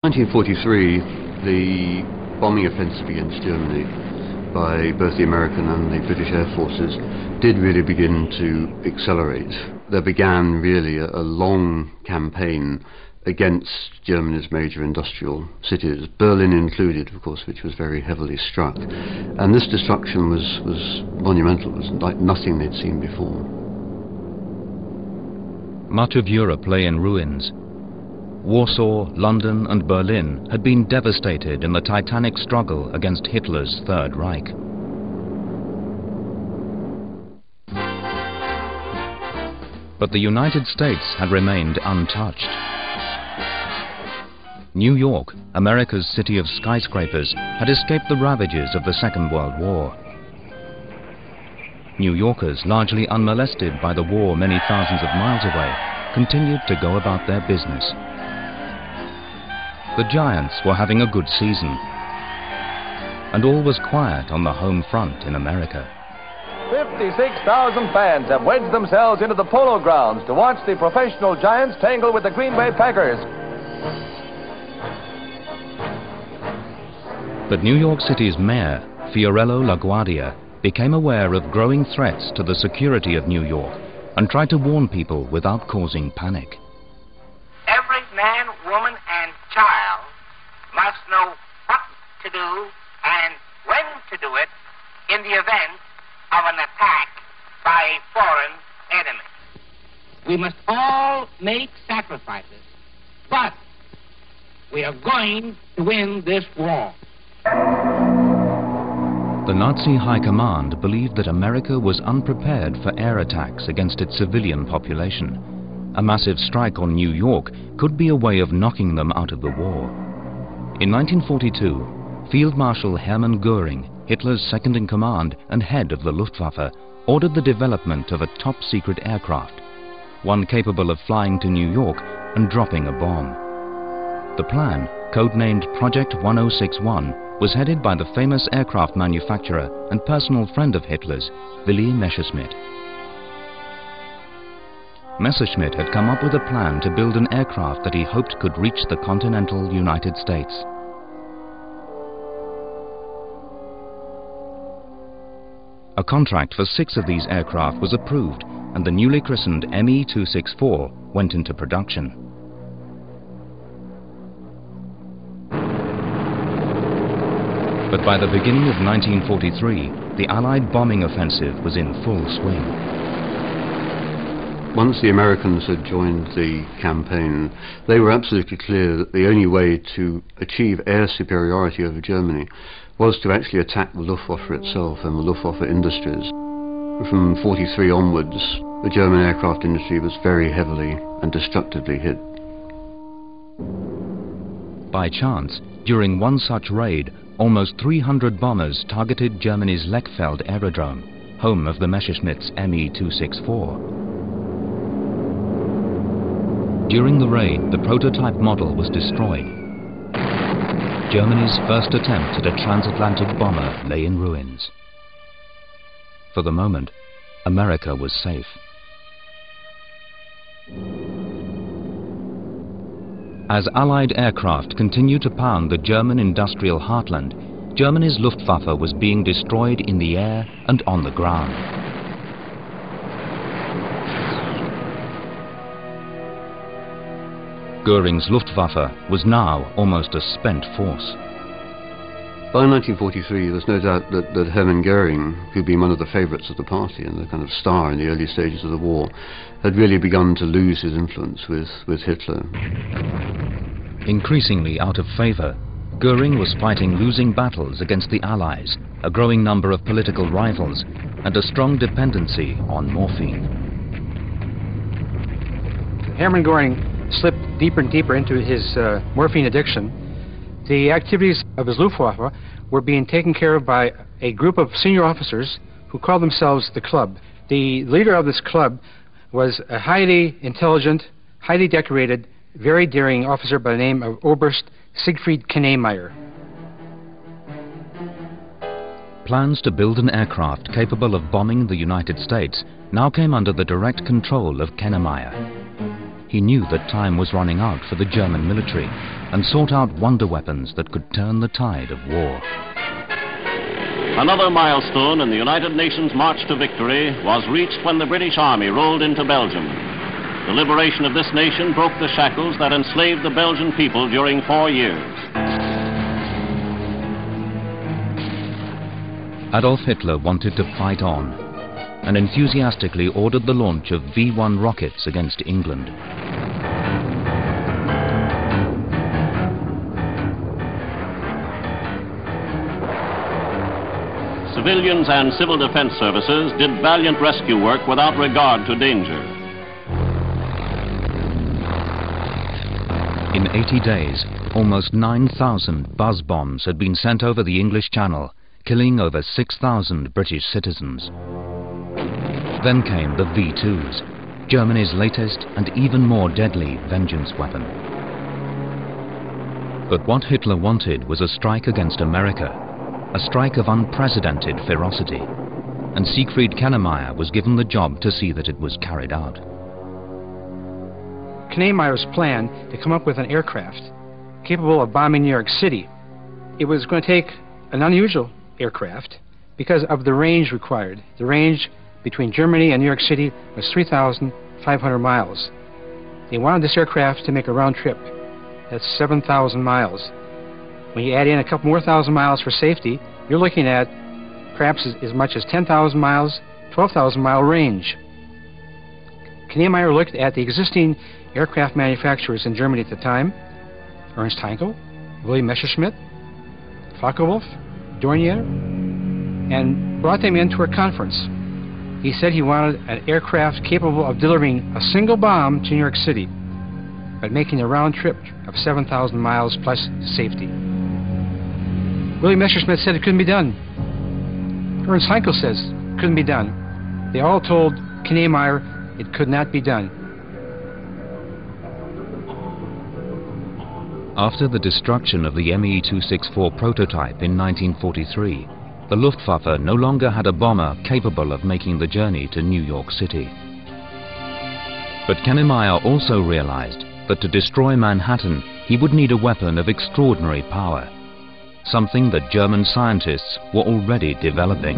1943, the bombing offensive against Germany by both the American and the British Air Forces did really begin to accelerate. There began really a long campaign against Germany's major industrial cities, Berlin included, of course, which was very heavily struck. And this destruction was monumental. It was like nothing they'd seen before. Much of Europe lay in ruins. Warsaw, London and Berlin had been devastated in the titanic struggle against Hitler's Third Reich. But the United States had remained untouched. New York, America's city of skyscrapers, had escaped the ravages of the Second World War. New Yorkers, largely unmolested by the war many thousands of miles away, continued to go about their business. The Giants were having a good season, and all was quiet on the home front in America. 56,000 fans have wedged themselves into the Polo Grounds to watch the professional Giants tangle with the Green Bay Packers. But New York City's mayor, Fiorello LaGuardia, became aware of growing threats to the security of New York and tried to warn people without causing panic. Every man, woman, and child must know what to do and when to do it in the event of an attack by a foreign enemy. We must all make sacrifices, but we are going to win this war. The Nazi High Command believed that America was unprepared for air attacks against its civilian population. A massive strike on New York could be a way of knocking them out of the war. In 1942, Field Marshal Hermann Göring, Hitler's second-in-command and head of the Luftwaffe, ordered the development of a top-secret aircraft, one capable of flying to New York and dropping a bomb. The plan, codenamed Project 1061, was headed by the famous aircraft manufacturer and personal friend of Hitler's, Willy Messerschmitt. Messerschmitt had come up with a plan to build an aircraft that he hoped could reach the continental United States. A contract for 6 of these aircraft was approved, and the newly christened Me-264 went into production. But by the beginning of 1943, the Allied bombing offensive was in full swing. Once the Americans had joined the campaign, they were absolutely clear that the only way to achieve air superiority over Germany was to actually attack the Luftwaffe itself and the Luftwaffe industries. From 1943 onwards, the German aircraft industry was very heavily and destructively hit. By chance, during one such raid, almost 300 bombers targeted Germany's Lechfeld aerodrome, home of the Messerschmitt's Me-264. During the raid, the prototype model was destroyed. Germany's first attempt at a transatlantic bomber lay in ruins. For the moment, America was safe. As Allied aircraft continued to pound the German industrial heartland, Germany's Luftwaffe was being destroyed in the air and on the ground. Göring's Luftwaffe was now almost a spent force. By 1943, there's no doubt that Hermann Göring, who'd been one of the favourites of the party and the kind of star in the early stages of the war, had really begun to lose his influence with Hitler. Increasingly out of favour, Göring was fighting losing battles against the Allies, a growing number of political rivals, and a strong dependency on morphine. Hermann Göring slipped deeper and deeper into his morphine addiction. The activities of his Luftwaffe were being taken care of by a group of senior officers who called themselves the Club. The leader of this club was a highly intelligent, highly decorated, very daring officer by the name of Oberst Siegfried Knemeyer. Plans to build an aircraft capable of bombing the United States now came under the direct control of Knemeyer. he knew that time was running out for the German military and sought out wonder weapons that could turn the tide of war. Another milestone in the United Nations march to victory was reached when the British Army rolled into Belgium. The liberation of this nation broke the shackles that enslaved the Belgian people during 4 years. Adolf Hitler wanted to fight on and enthusiastically ordered the launch of V-1 rockets against England. Civilians and civil defense services did valiant rescue work without regard to danger. In 80 days, almost 9,000 buzz bombs had been sent over the English Channel, killing over 6,000 British citizens. Then came the V-2s, Germany's latest and even more deadly vengeance weapon. But what Hitler wanted was a strike against America, a strike of unprecedented ferocity, and Siegfried Knemeyer was given the job to see that it was carried out. Knemeyer's plan to come up with an aircraft capable of bombing New York City. It was going to take an unusual aircraft because of the range required. The range between Germany and New York City was 3,500 miles. They wanted this aircraft to make a round trip. That's 7,000 miles. When you add in a couple more thousand miles for safety, you're looking at perhaps as much as 10,000 miles, 12,000 mile range. Knemeyer looked at the existing aircraft manufacturers in Germany at the time, Ernst Heinkel, William Messerschmitt, Focke-Wulf, Dornier, and brought them into a conference. He said he wanted an aircraft capable of delivering a single bomb to New York City, but making a round trip of 7,000 miles plus safety. William Messerschmitt said it couldn't be done. Ernst Heinkel says it couldn't be done. They all told Knemeyer it could not be done. After the destruction of the Me-264 prototype in 1943, the Luftwaffe no longer had a bomber capable of making the journey to New York City. But Knemeyer also realized that to destroy Manhattan, he would need a weapon of extraordinary power, something that German scientists were already developing.